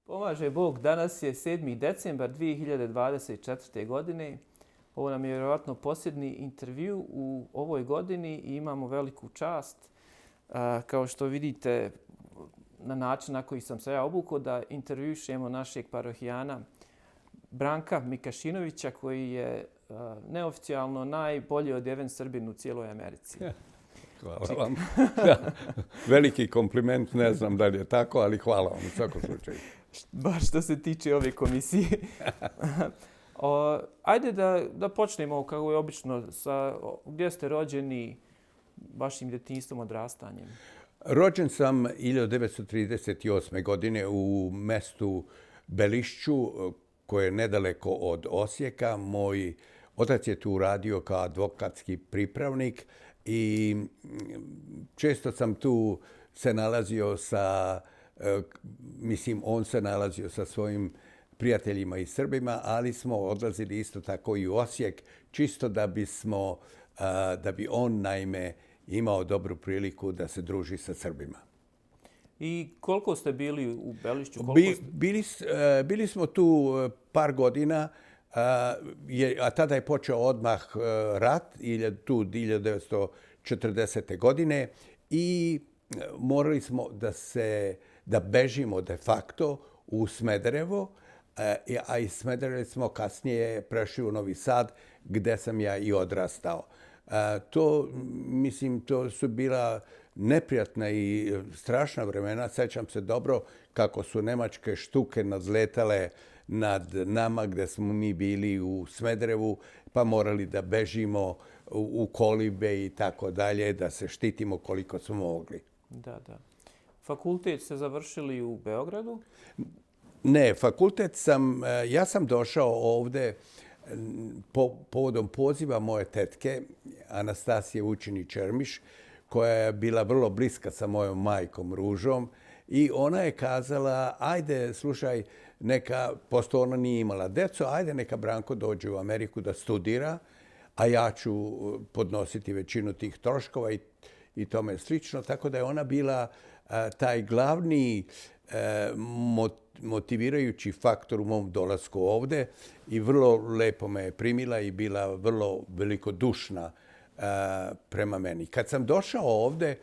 Pomaže Bog, danas je 7. decembar 2024. godine. Ovo nam je vjerovatno posljednji intervju u ovoj godini i imamo veliku čast. Kao što vidite, na način na koji sam se ja obukao, da intervjušemo našeg parohijana Branka Mikašinovića, koji je neoficijalno najbolji odjeven Srbin u cijeloj Americi. Hvala vam. Veliki kompliment, ne znam da li je tako, ali hvala vam u svakom slučaju. Baš što se tiče ove komisije. Ajde da počnemo kako je obično. Gdje ste rođeni, vašim djetinjstvom, odrastanjem? Rođen sam 1938. godine u mestu Belišću, koje je nedaleko od Osijeka. Moj otac je tu radio kao advokatski pripravnik i često sam tu se nalazio on se nalazio sa svojim prijateljima i Srbima, ali smo odlazili isto tako i u Osijek, čisto da bi on naime imao dobru priliku da se druži sa Srbima. I koliko ste bili u Belišću? Bili smo tu par godina, a tada je počeo odmah rat, tu 1940. godine, i morali smo da bežimo de facto u Smederevo, a iz Smedereva smo kasnije prešli u Novi Sad, gdje sam ja i odrastao. To su bila neprijatna i strašna vremena. Sjećam se dobro kako su nemačke štuke nadletale nad nama gdje smo mi bili u Smederevu, pa morali da bežimo u kolibe i tako dalje, da se štitimo koliko smo mogli. Da. Fakultet ste završili u Beogradu? Ne, ja sam došao ovdje povodom poziva moje tetke, Anastasije Vučinić-Čermiš, koja je bila vrlo bliska sa mojom majkom Ružom, i ona je kazala, ajde, slušaj, pošto ona nije imala decu, ajde neka Branko dođe u Ameriku da studira, a ja ću podnositi većinu tih troškova i tome slično. Tako da je ona bila taj glavni motivirajući faktor u mom dolasku ovdje i vrlo lepo me je primila i bila vrlo velikodušna prema meni. Kad sam došao ovdje,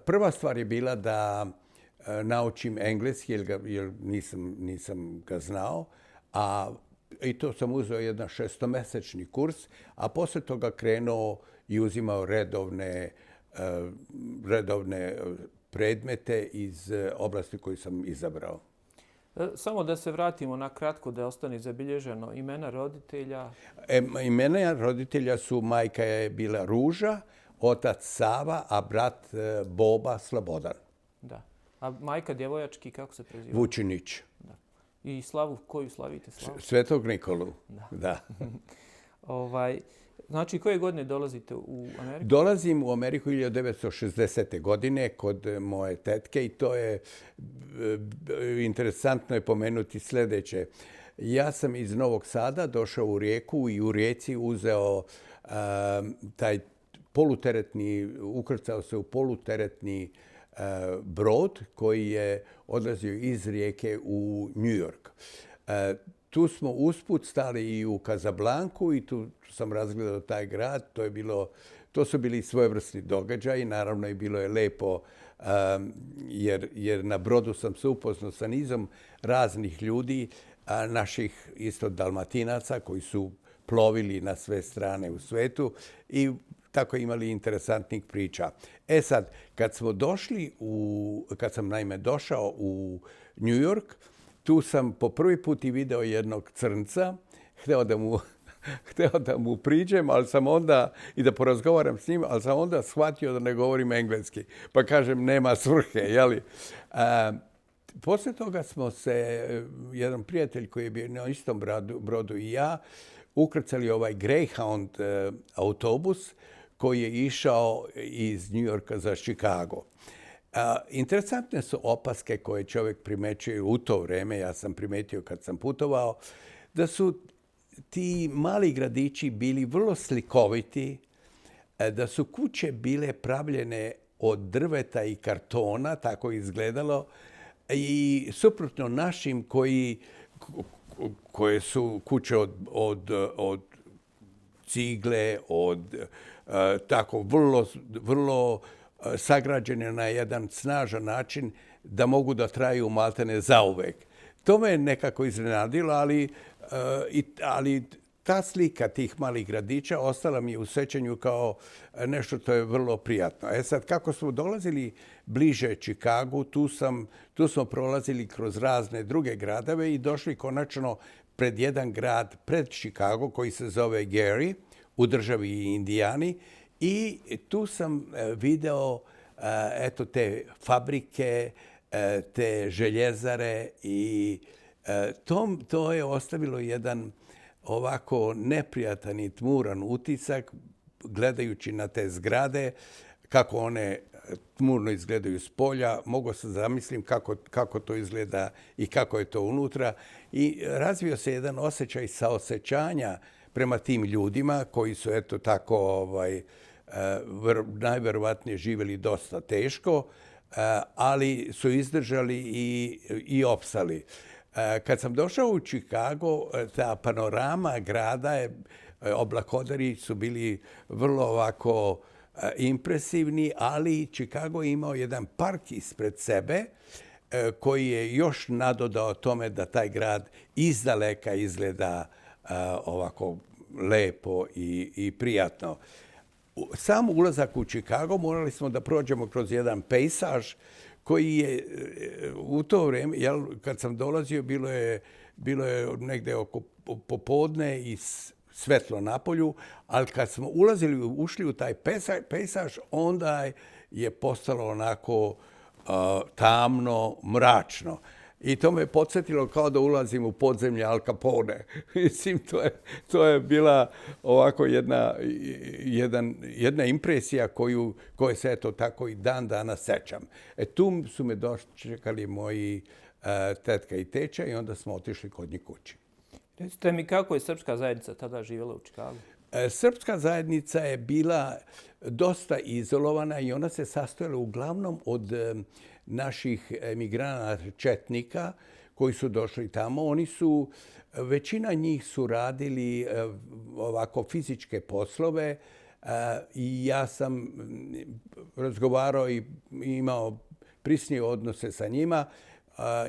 prva stvar je bila da naučim engleski, jer nisam ga znao, i to sam uzeo jedan 6-mesečni kurs, a poslije toga krenuo i uzimao redovne predmete iz oblasti koju sam izabrao. Samo da se vratimo na kratko, da ostane zabilježeno imena roditelja. Imena roditelja su, majka je bila Ruža, otac Sava, a brat Boba Slobodan. Da. A majka djevojački, kako se preziva? Vučinić. Da. I slavu, koju slavite slavu? Svetog Nikolu. Da. Znači, koje godine dolazite u Ameriku? Dolazim u Ameriku 1960. godine kod moje tetke, i to je interesantno je pomenuti sljedeće. Ja sam iz Novog Sada došao u Rijeku i u Rijeci uzeo taj ukrcao se u poluteretni brod koji je odlazio iz Rijeke u New York. Tu smo usput stali i u Kazablanku i tu sam razgledao taj grad. To su bili svojevrsni događaji. Naravno i bilo je lepo jer na brodu sam se upoznao sa nizom raznih ljudi, naših isto Dalmatinaca koji su plovili na sve strane u svetu i tako imali interesantnih priča. Sad, kad sam naime došao u New York, tu sam po prvi put i video jednog crnca, hteo da mu priđem, ali sam onda, i da porazgovaram s njim, ali sam onda shvatio da ne govorim engleski. Pa kažem, nema svrhe, jeli? Poslije toga smo se, jedan prijatelj koji je bio na istom brodu i ja, ukrcali ovaj Greyhound autobus koji je išao iz New Yorka za Chicago. Interesantne su opaske koje čovjek primećuje u to vrijeme, ja sam primetio kad sam putovao, da su ti mali gradići bili vrlo slikoviti, da su kuće bile pravljene od drveta i kartona, tako izgledalo, i suprotno našim koje su kuće od cigle, tako vrlo sagrađene na jedan snažan način da mogu da traju maltene zauvek. To me nekako iznenadilo, ali ta slika tih malih gradića ostala mi u sećanju kao nešto što je vrlo prijatno. Sad, kako smo dolazili bliže Čikagu, tu smo prolazili kroz razne druge gradove i došli konačno pred jedan grad pred Čikago koji se zove Gary u državi Indijani i tu sam video te fabrike, te željezare i to je ostavilo jedan ovako neprijatan i tmuran utisak gledajući na te zgrade, kako one tmurno izgledaju s polja. Mogu se zamislim kako to izgleda i kako je to unutra. I razvio se jedan osjećaj saosećanja prema tim ljudima koji su tako najverovatnije živjeli dosta teško, ali su izdržali i opstali. Kad sam došao u Chicago, ta panorama grada, oblakodari su bili vrlo ovako impresivni, ali Chicago je imao jedan park ispred sebe koji je još nadodao tome da taj grad izdaleka izgleda ovako lepo i prijatno. Sam ulazak u Chicago morali smo da prođemo kroz jedan pejsaž koji je u to vrijeme, kad sam dolazio, bilo je negdje oko popodne i svetlo na polju, ali kad smo ušli u taj pejsaž, onda je postalo onako tamno, mračno. I to me podsjetilo kao da ulazim u podzemlje Al Capone. Mislim, to je bila ovako jedna impresija koje se tako i dan danas sećam. Tu su me dočekali moji tetka i teča i onda smo otišli kod njih kući. Recite mi kako je srpska zajednica tada živjela u Čikagu? Srpska zajednica je bila dosta izolovana i ona se sastojala uglavnom od naših emigranata četnika koji su došli tamo. Većina njih su radili ovako fizičke poslove i ja sam razgovarao i imao prisnije odnose sa njima,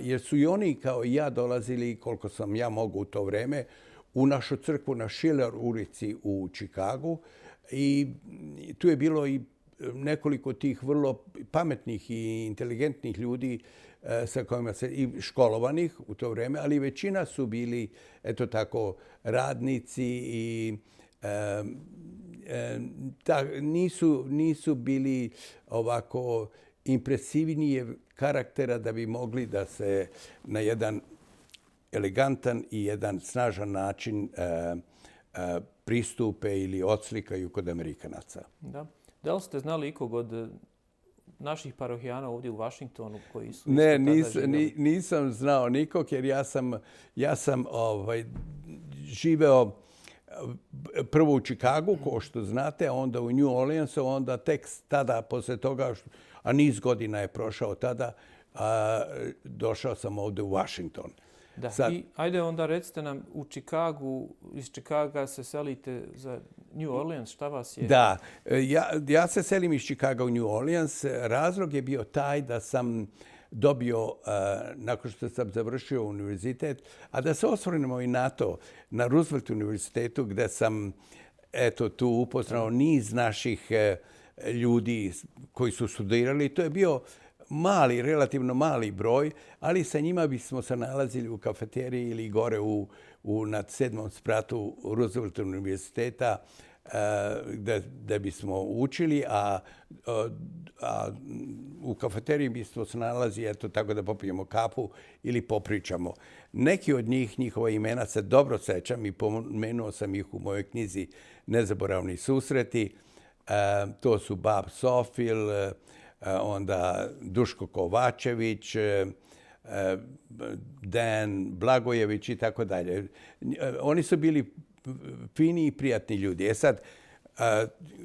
jer su i oni kao i ja dolazili, koliko sam ja mogu u to vrijeme, u našu crkvu na Schiller ulici u Čikagu i tu je bilo i nekoliko tih vrlo pametnih i inteligentnih ljudi sa kojima se i školovanih u to vrijeme, ali većina su bili radnici i nisu bili ovako impresivnije karaktera da bi mogli da se na jedan elegantan i jedan snažan način pristupe ili odslikaju kod Amerikanaca. Da li ste znali ikog od naših parohijana ovdje u Washingtonu koji su... Ne, nisam znao nikog jer ja sam živeo prvo u Čikagu, kao što znate, onda u New Orleansu, onda tek tada, poslije toga, a niz godina je prošao tada, došao sam ovdje u Washington. I ajde onda recite nam, iz Čikaga se selite za New Orleans, šta vas je? Da, ja se selim iz Čikaga u New Orleans. Razlog je bio taj da sam dobio, nakon što sam završio univerzitet, a da se osvrnemo i na to, na Roosevelt univerzitetu gdje sam tu upoznao niz naših ljudi koji su studirali. To je bio relativno mali broj, ali sa njima bismo se nalazili u kafeteriji ili gore na 7. spratu Roosevelt univerziteta gdje bismo učili, a u kafeteriji bismo se nalazili tako da popijemo kafu ili popričamo. Neki od njihova imena se dobro sećam i pomenuo sam ih u mojoj knjizi Nezaboravni susreti. To su Bob Sofil, onda Duško Kovačević, Dan Blagojević i tako dalje. Oni su bili fini i prijatni ljudi. Sad,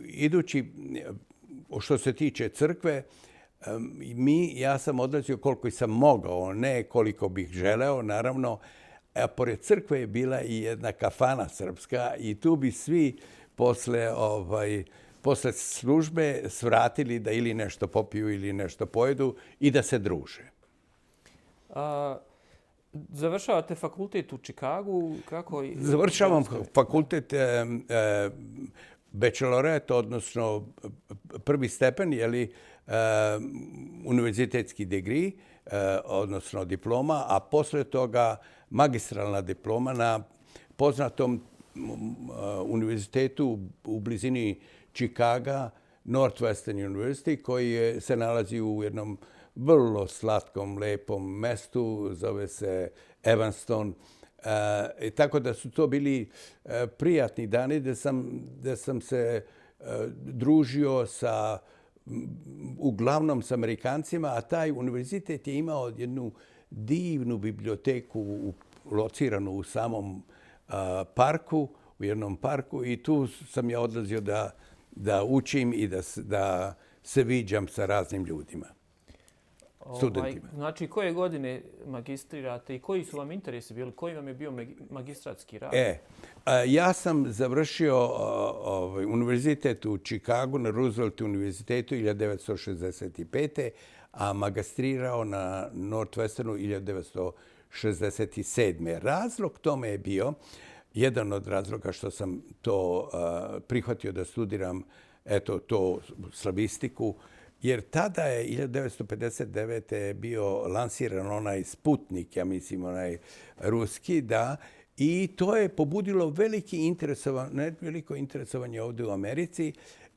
idući što se tiče crkve, Ja sam odlazio koliko sam mogao, ne koliko bih želeo, naravno. A pored crkve je bila i jedna kafana srpska i tu bi svi posle službe svratili da ili nešto popiju ili nešto pojedu i da se druže. Završavate fakultet u Čikagu? Završavam fakultet bacheloret, odnosno prvi stepen, univerzitetski degree, odnosno diploma, a posle toga magistralna diploma na poznatom univerzitetu u blizini Čikaga, Northwestern University, koji se nalazi u jednom vrlo slatkom, lepom mestu, zove se Evanston. Tako da su to bili prijatni dani gde sam se družio uglavnom s Amerikancima, a taj univerzitet je imao jednu divnu biblioteku lociranu u samom parku, u jednom parku, i tu sam ja odlazio da učim i da se viđam sa raznim ljudima, studentima. Znači, koje godine magistrirate i koji su vam interesi bili? Koji vam je bio magistratski rad? Ja sam završio univerzitet u Čikagu na Roosevelt univerzitetu 1965. a magistrirao na Northwesternu 1967. Razlog tome je bio, jedan od razloga što sam to prihvatio da studiram, to slavistiku, jer tada je 1959. bio lansiran onaj Sputnik, ja mislim onaj ruski, da, i to je pobudilo veliko interesovanje ovdje u Americi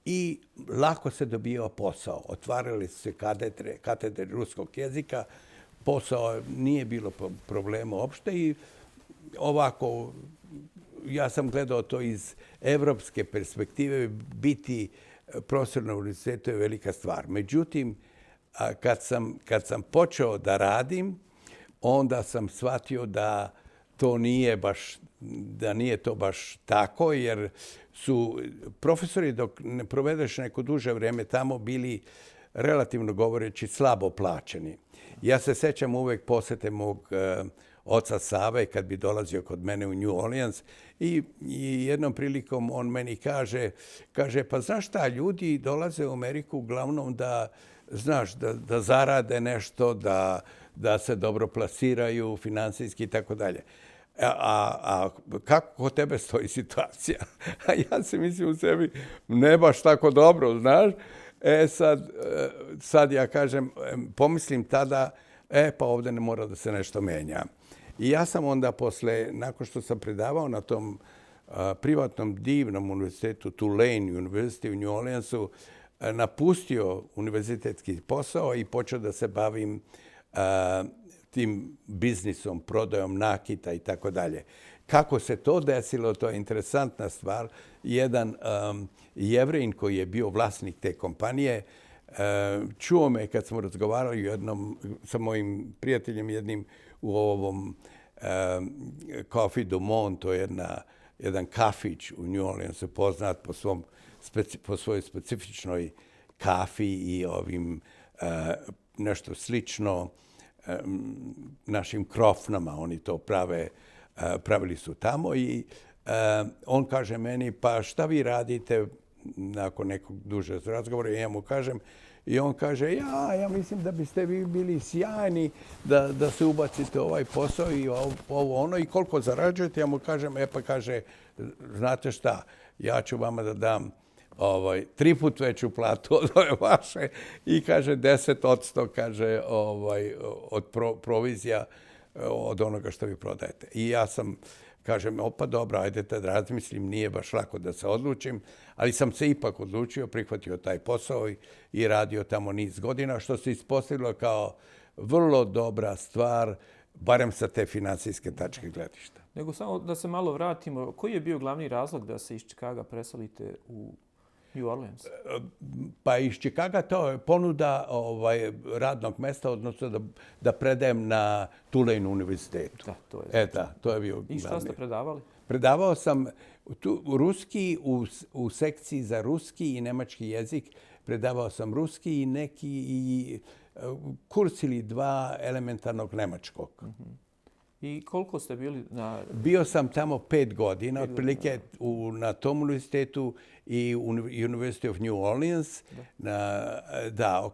i lako se dobijao posao. Otvarali su se katedre ruskog jezika, posao nije bilo problema uopšte i ovako, ja sam gledao to iz evropske perspektive, biti profesor na univerzitetu je velika stvar. Međutim, kad sam počeo da radim, onda sam shvatio da nije to baš tako, jer su profesori, dok ne provedeš neko duže vrijeme tamo, bili relativno govoreći slabo plaćeni. Ja se sećam uvek posete mog oca Save kad bi dolazio kod mene u New Orleans i jednom prilikom on meni kaže, pa znaš šta, ljudi dolaze u Ameriku uglavnom da zarade nešto, da se dobro plasiraju finansijski i tako dalje. A kako kod tebe stoji situacija? A ja se mislim u sebi, ne baš tako dobro, znaš. Sad ja kažem, pomislim tada, pa ovdje ne mora da se nešto menja. I ja sam onda nakon što sam predavao na tom privatnom divnom univerzitetu Tulane University u New Orleansu, napustio univerzitetski posao i počeo da se bavim tim biznisom, prodajom nakita i tako dalje. Kako se to desilo, to je interesantna stvar. Jedan Jevrejin koji je bio vlasnik te kompanije čuo me kad smo razgovarali sa mojim prijateljem jednim u ovom Coffee du Monde, to je jedan kafić u New Orleansu poznat po svojoj specifičnoj kafi i ovim nešto slično našim krofnama. Oni to pravili su tamo i on kaže meni, pa šta vi radite nakon nekog dužeg razgovora? Ja mu kažem, i on kaže, ja mislim da biste vi bili sjajni da se ubacite u ovaj posao i ovo ono i koliko zarađujete. Ja mu kažem, pa kaže, znate šta, ja ću vama da dam 3 put veću platu od ove vaše i kaže 10% kaže od provizija od onoga što vi prodajete. I ja sam, kažem, pa dobro, ajde da razmislim, nije baš lako da se odlučim, ali sam se ipak odlučio, prihvatio taj posao i radio tamo niz godina, što se ispostavilo kao vrlo dobra stvar, barem sa te finansijske tačke gledišta. Nego samo da se malo vratimo, koji je bio glavni razlog da se iz Čikaga preselite u New Orleans? Pa iz Čikaga to je ponuda radnog mesta, odnosno da predajem na Tulane univerzitetu. Da, to je. To je bio. I što ste predavali? Predavao sam ruski u sekciji za ruski i nemački jezik predavao sam ruski i neki kurs ili dva elementarnog nemačkog. I koliko ste bili na... Bio sam tamo 5 godina, otprilike na tom univerzitetu i University of New Orleans.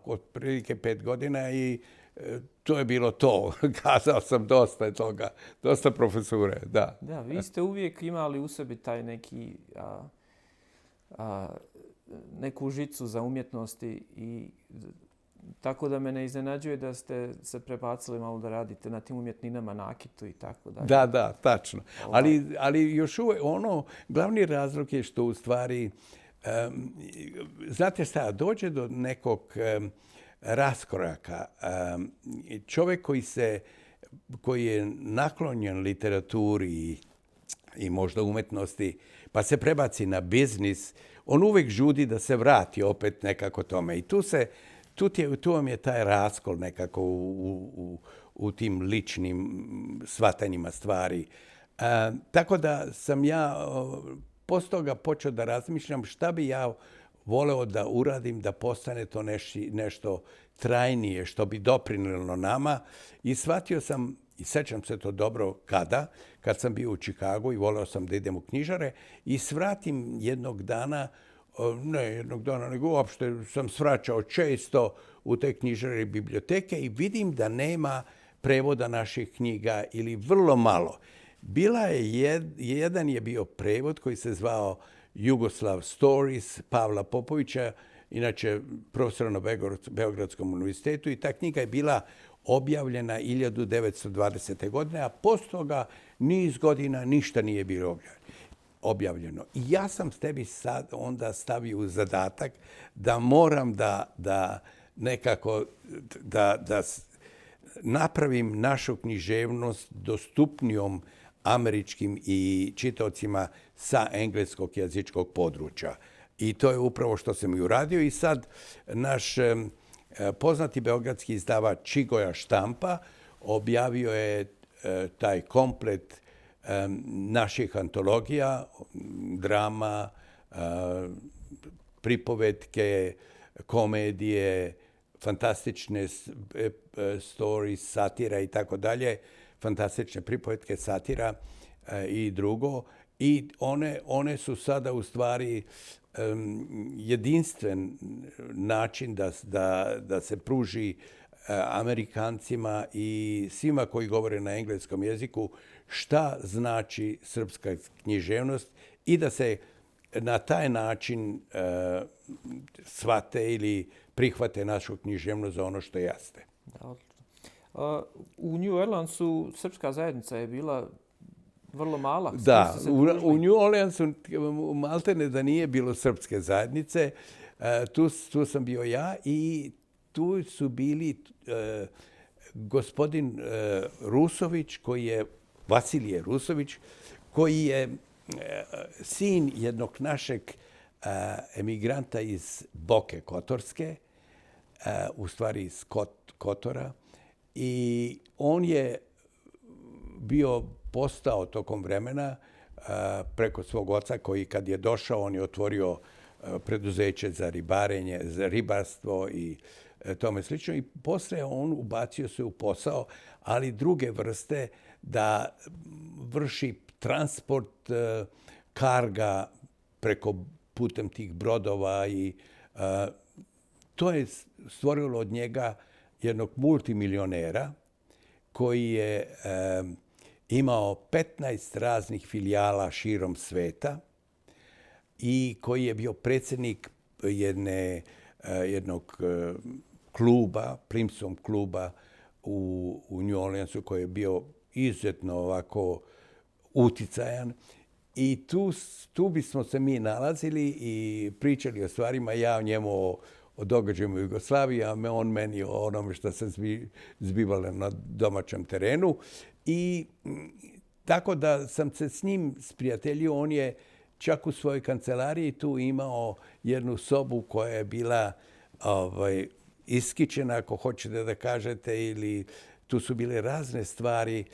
Otprilike 5 godina i to je bilo to. Kazao sam dosta je toga, dosta profesure, da. Da, vi ste uvijek imali u sebi taj neki, neku žicu za umjetnosti i tako da me ne iznenađuje da ste se prebacili malo da radite na tim umjetninama, nakitu i tako dalje. Da, tačno. Ali još uvijek glavni razlog je što u stvari, znate šta, dođe do nekog raskoraka. Čovjek koji je naklonjen literaturi i možda umjetnosti, pa se prebaci na biznis, on uvijek žudi da se vrati opet nekako tome. I tu vam je taj raskol nekako u tim ličnim shvatanjima stvari. Tako da sam ja poslije toga počeo da razmišljam šta bi ja voleo da uradim da postane to nešto trajnije, što bi doprinijelo nama. I shvatio sam, i sećam se to dobro kad sam bio u Čikagu i voleo sam da idem u knjižare i svratim jednog dana, nego uopšte sam svraćao često u te knjižare i biblioteke i vidim da nema prevoda naših knjiga ili vrlo malo. Jedan je bio prevod koji se zvao Jugoslav Stories Pavla Popovića, inače profesor na Beogradskom univerzitetu, i ta knjiga je bila objavljena 1920. godine, a poslije toga niz godina ništa nije bilo objavljeno. I ja sam s tebi sad onda stavio u zadatak da moram da nekako da napravim našu književnost dostupnijom američkim i čitaocima sa engleskog jezičkog područja. I to je upravo što sam i uradio. I sad naš poznati beogradski izdavač Čigoja Štampa objavio je taj komplet naših antologija, drama, pripovetke, komedije, fantastične stories, satira i tako dalje, fantastične pripovetke, satira i drugo. I one su sada u stvari jedinstven način da se pruži Amerikancima i svima koji govore na engleskom jeziku šta znači srpska književnost i da se na taj način shvate ili prihvate našu književnost za ono što jeste. Da, odlično. U New Orleansu srpska zajednica je bila vrlo mala. Da, u New Orleansu maltene da nije bilo srpske zajednice. Tu sam bio ja i tu su bili gospodin Rusović, Vasilije Rusović, koji je sin jednog našeg emigranta iz Boke Kotorske, u stvari iz Kotora. I on je postao tokom vremena preko svog oca koji kad je došao, on je otvorio preduzeće za ribarenje, za ribarstvo i tome slično. I poslije on ubacio se u posao, ali druge vrste, da vrši transport karga putem tih brodova i to je stvorilo od njega jednog multimilionera koji je imao 15 raznih filijala širom sveta i koji je bio predsjednik jednog kluba, Primsom kluba u New Orleansu, koji je bio izuzetno ovako uticajan. I tu bismo se mi nalazili i pričali o stvarima, ja o njemu o događajima u Jugoslaviji, a on meni o onome što se zbivalo na domaćem terenu. I tako da sam se s njim sprijateljio. On je čak u svojoj kancelariji tu imao jednu sobu koja je bila iskičena, ako hoćete da kažete, ili tu su bile razne stvari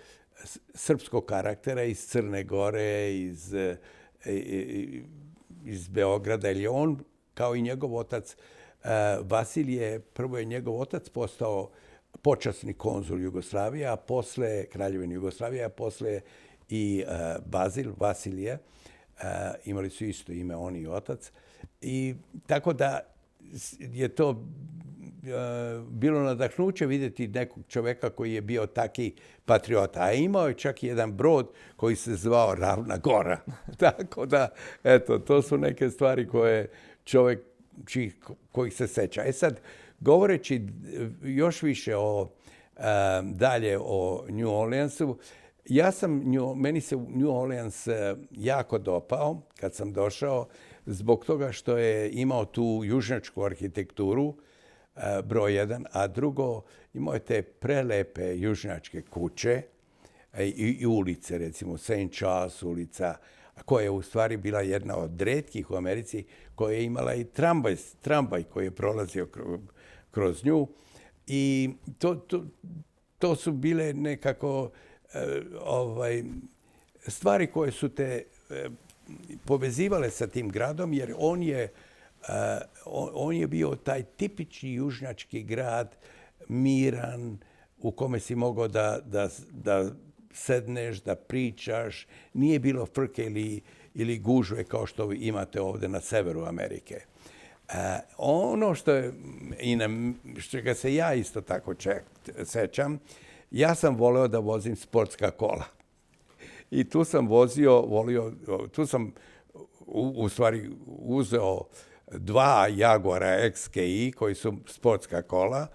srpskog karaktera iz Crne Gore, iz Beograda. Ili on, kao i njegov otac, Vasilije, prvo je njegov otac postao počasni konzul Jugoslavije, a posle Kraljevine Jugoslavije, a posle i Vasilije. Imali su isto ime, on i otac. I tako da je to bilo nadahnuće vidjeti nekog čovjeka koji je bio taki patriota. A imao je čak i jedan brod koji se zvao Ravna Gora. Tako da, eto, to su neke stvari koje čovjek kojih se seća. Sad, govoreći još više dalje o New Orleansu, meni se New Orleans jako dopao kad sam došao, zbog toga što je imao tu južnjačku arhitekturu, broj jedan, a drugo, imao je te prelepe južnjačke kuće i ulice, recimo St. Charles ulica, koja je u stvari bila jedna od retkih u Americi, koja je imala i tramvaj koji je prolazio kroz nju. I to su bile nekako stvari koje su te povezivale sa tim gradom, jer on je bio taj tipični južnjački grad, miran, u kome si mogao da sedneš, da pričaš. Nije bilo frke ili gužve kao što imate ovdje na severu Amerike. Ono što ga se ja isto tako sećam, ja sam voleo da vozim sportska kola. I tu sam tu sam u stvari uzeo 2 Jaguara XKI koji su sportska kola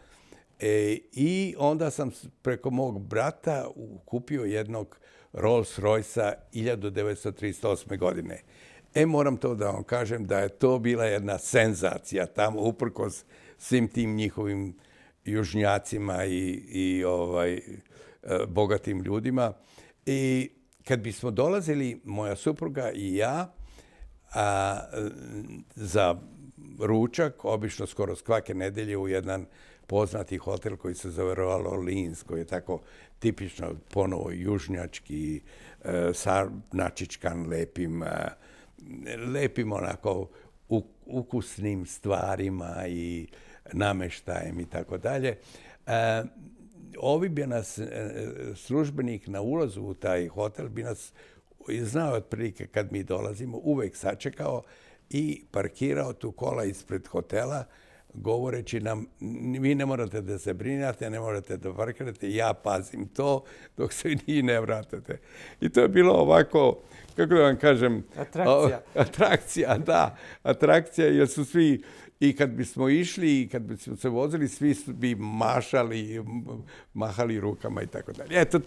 i onda sam preko mog brata kupio jednog Rolls Royce-a 1938. godine. Moram to da vam kažem da je to bila jedna senzacija tamo, uprkos svim tim njihovim južnjacima i bogatim ljudima. I kad bismo dolazili, moja supruga i ja, za ručak, obično skoro svake nedelje u jedan poznati hotel koji se zove Royal Orleans, koji je tako tipično ponovo južnjački, načičkan lepim onako ukusnim stvarima i nameštajem i tako dalje. Ovi bi nas, službenik na ulazu u taj hotel bi nas znao otprilike kad mi dolazimo, uvek sačekao i parkirao tu kola ispred hotela, govoreći nam, vi ne morate da se brinete, ne morate da parkirate, ja pazim to dok se vi ne vratite. I to je bilo ovako, kako da vam kažem... Atrakcija, jer su svi, i kad bismo išli, i kad bismo se vozili, svi bi mahali rukama i tako dalje. Eto,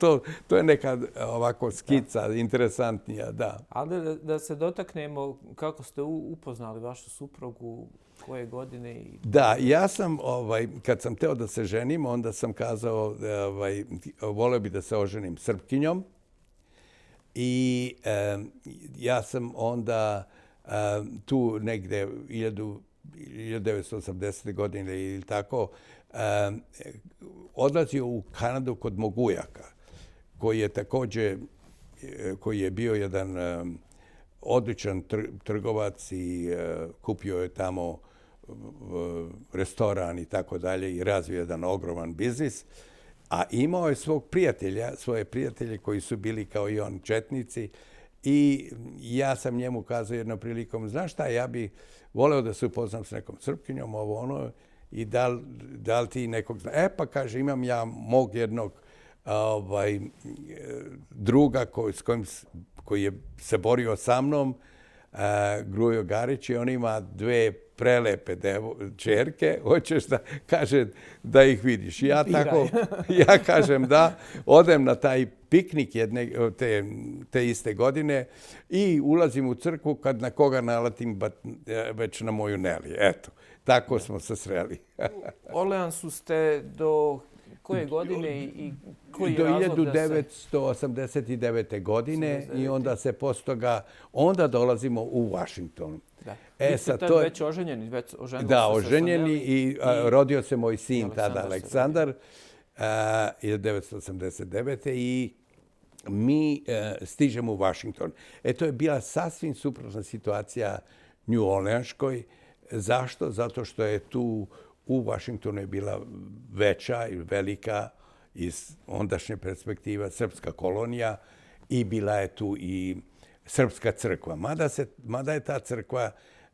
to je neka ovako skica, interesantnija, da. Ali da se dotaknemo kako ste upoznali vašu suprugu, koje godine? Da, ja sam, kad sam teo da se ženim, onda sam kazao, voleo bi da se oženim Srpkinjom. I ja sam onda tu negde 1980. godine ili tako odlazio u Kanadu kod mog ujaka, koji je bio jedan odličan trgovac i kupio je tamo restoran i tako dalje i razvio jedan ogroman biznis. A imao je svoje prijatelje koji su bili kao i on četnici i ja sam njemu kazao jednom prilikom, znaš šta, ja bi voleo da se upoznam s nekom Srpkinjom, i da li ti nekog zna. Pa kaže, imam ja mog jednog druga koji je se borio sa mnom, Grujo Garić, i on ima 2 prelepe čerke, hoćeš da, kaže, da ih vidiš. Ja kažem da, odem na taj piknik te iste godine i ulazim u crkvu kad na koga nalatim već na moju Neli. Eto, tako smo se sreli. U Orleansu ste do koje godine i koji do razlog da se... 1989. godine i onda se posle toga, onda dolazimo u Washington. Da. Vi ste tad već oženjeni? Da, oženjeni i rodio se moj sin tada, Aleksandar, 1989. i mi stižemo u Washington. To je bila sasvim suprotna situacija New Orleanskoj. Zašto? Zato što je tu u Vašingtonu je bila veća i velika iz ondašnje perspektive srpska kolonija i bila je tu i srpska crkva. Mada je ta crkva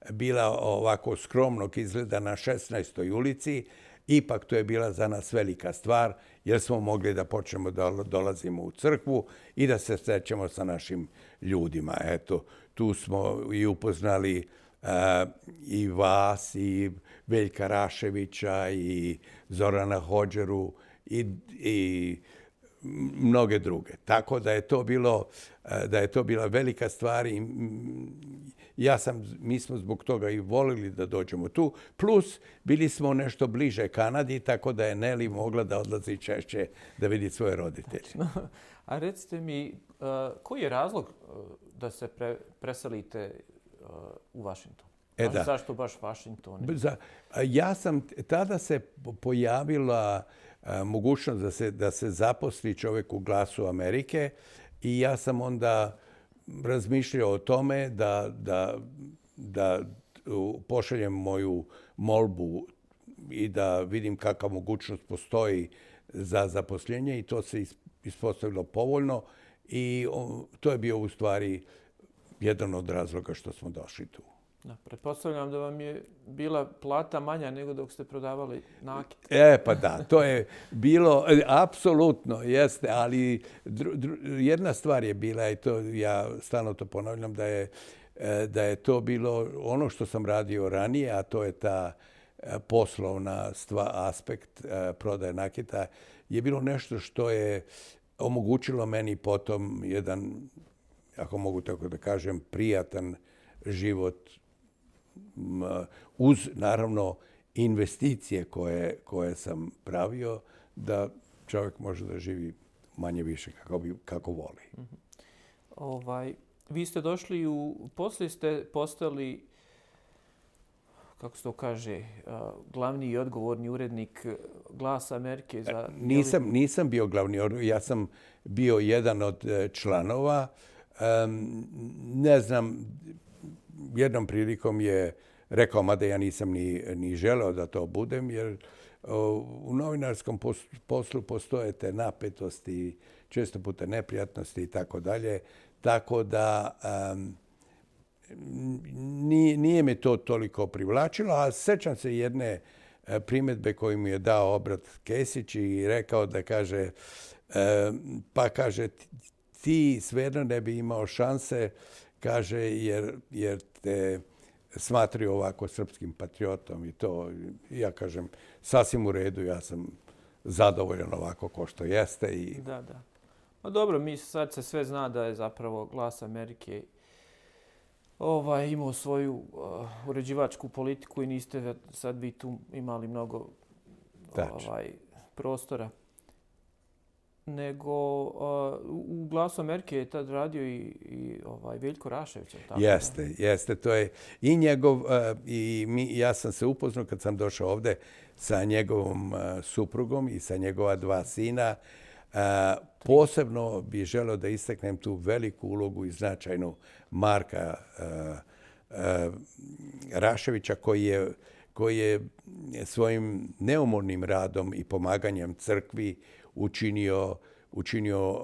bila ovako skromnog izgleda na 16. ulici, ipak to je bila za nas velika stvar, jer smo mogli da počnemo da dolazimo u crkvu i da se srećemo sa našim ljudima. Eto, tu smo i upoznali i vas, i Veljka Raševića, i Zorana Hodžeru, i mnoge druge. Tako da je to bila velika stvar i mi smo zbog toga i volili da dođemo tu. Plus, bili smo nešto bliže Kanadi, tako da je Neli mogla da odlazi češće da vidi svoje roditelje. A recite mi, koji je razlog da se preselite u Washington? Da. Zašto baš Washington? Tada se pojavila mogućnost da se zaposli čovjek u Glasu Amerike i ja sam onda razmišljao o tome da pošaljem moju molbu i da vidim kakva mogućnost postoji za zaposlenje i to se ispostavilo povoljno i to je bio u stvari jedan od razloga što smo došli tu. Da, pretpostavljam da vam je bila plata manja nego dok ste prodavali nakit. Pa da, to je bilo, apsolutno jeste, ali jedna stvar je bila, i to ja stalno to ponavljam, da je to bilo ono što sam radio ranije, a to je ta poslovna aspekt prodaje nakita, je bilo nešto što je omogućilo meni potom jedan, ako mogu tako da kažem, prijatan život uz, naravno, investicije koje sam pravio, da čovjek može da živi manje više kako voli. Vi ste došli poslije ste postali, kako se to kaže, glavni i odgovorni urednik Glasa Amerike. Nisam bio glavni urednik, ja sam bio jedan od članova. Ne znam, jednom prilikom je rekao, mada ja nisam ni želeo da to budem, jer u novinarskom poslu postoje te napetosti, često puta neprijatnosti i tako dalje. Tako da nije me to toliko privlačilo, a sećam se jedne primjedbe koju mi je dao Obrat Kesić i rekao da kaže, ti svejedno ne bi imao šanse, kaže, jer te smatraju ovako srpskim patriotom i to, ja kažem, sasvim u redu, ja sam zadovoljan ovako ko što jeste. Da. Pa dobro, sad se sve zna da je zapravo Glas Amerike imao svoju uređivačku politiku i niste sad vi tu imali mnogo prostora. Nego u Glasu Amerike je tad radio i Veljko Rašević. Jeste. To je i njegov, ja sam se upoznao kad sam došao ovde sa njegovom suprugom i sa njegova dva sina. Posebno bih želeo da istaknem tu veliku ulogu i značajnu Marka Raševića koji je svojim neumornim radom i pomaganjem crkvi učinio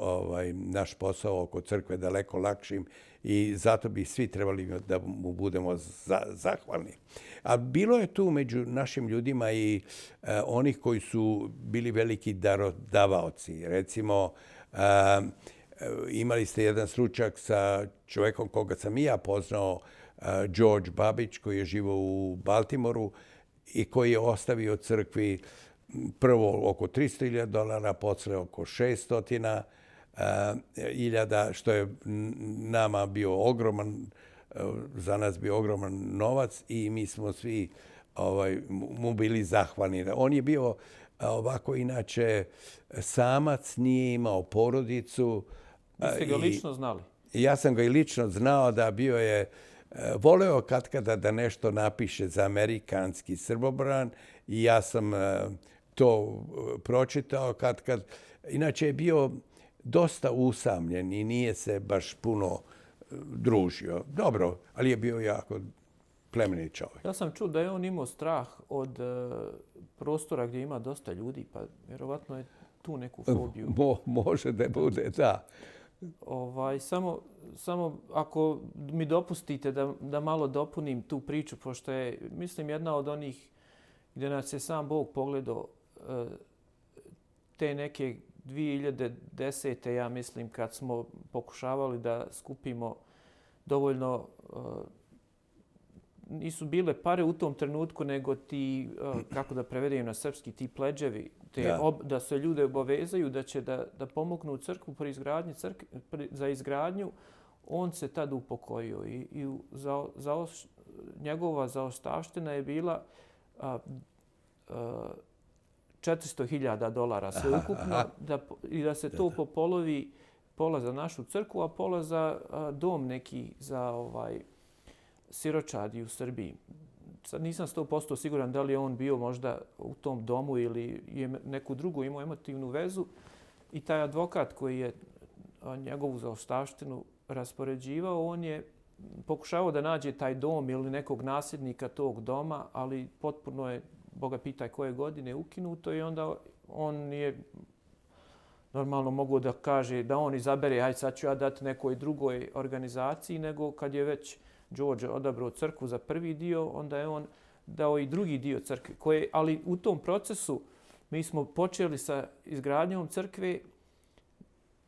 naš posao oko crkve daleko lakšim i zato bi svi trebali da mu budemo zahvalni. A bilo je tu među našim ljudima i onih koji su bili veliki darodavaoci. Recimo, imali ste jedan slučaj sa čovjekom koga sam i ja poznao, George Babić, koji je živio u Baltimoru i koji je ostavio crkvi prvo oko $300,000, posle oko 600,000, što je nama bio za nas bio ogroman novac i mi smo svi mu bili zahvalni. On je bio ovako inače samac, nije imao porodicu. Vi ste ga lično znali? Ja sam ga i lično znao da bio je voleo katkada da nešto napiše za amerikanski srbobran i ja sam to pročitao katkad. Inače je bio dosta usamljen i nije se baš puno družio. Dobro, ali je bio jako plemenit čovjek. Ja sam čuo da je on imao strah od prostora gdje ima dosta ljudi, pa vjerovatno je tu neku fobiju. Može da bude, da. Samo ako mi dopustite da malo dopunim tu priču, pošto je, mislim, jedna od onih gdje nas je sam Bog pogledao te neke 2010. ja mislim, kad smo pokušavali da skupimo dovoljno, nisu bile pare u tom trenutku, nego ti, kako da prevedem na srpski, ti pleđevi, da se ljude obavezaju da će da pomognu u crkvu za izgradnju. On se tad upokojio i njegova zaostavština je bila $400,000 sveukupno i da se to popolovi, pola za našu crkvu, a pola za dom neki za siročadi u Srbiji. Sad nisam 100% siguran da li je on bio možda u tom domu ili je neku drugu imao emotivnu vezu. I taj advokat koji je njegovu zaostavštinu raspoređivao, on je pokušavao da nađe taj dom ili nekog nasljednika tog doma, ali potpuno je, Boga pitaj koje godine, ukinuto i onda on nije normalno mogao da kaže da on izabere, aj sad ću ja dati nekoj drugoj organizaciji, nego kad je već Đorđe odabrao crkvu za prvi dio, onda je on dao i drugi dio crkve. Ali u tom procesu mi smo počeli sa izgradnjom crkve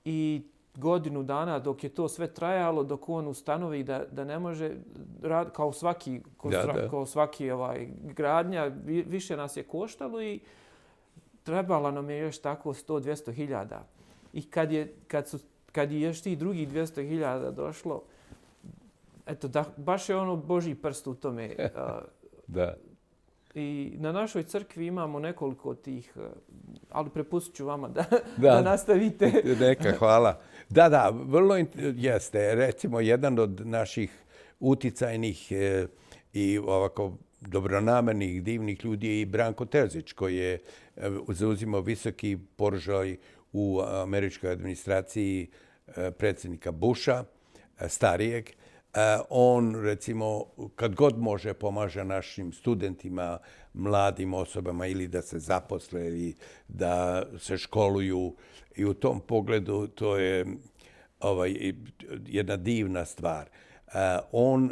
i godinu dana dok je to sve trajalo, dok on ustanovi da ne može raditi kao svaki gradnja, više nas je koštalo i trebala nam je još tako 100-200 000. I kad je još tih drugih 200 000 došlo, eto, baš je ono Božji prst u tome. Da. I na našoj crkvi imamo nekoliko tih, ali prepustit ću vama da nastavite. Neka, hvala. Da, vrlo jeste. Recimo, jedan od naših uticajnih i ovako dobronamernih, divnih ljudi je i Branko Terzić, koji je zauzimao visoki položaj u američkoj administraciji predsjednika Busha, starijeg. On, recimo, kad god može, pomaže našim studentima, mladim osobama ili da se zaposle ili da se školuju. I u tom pogledu to je jedna divna stvar. On,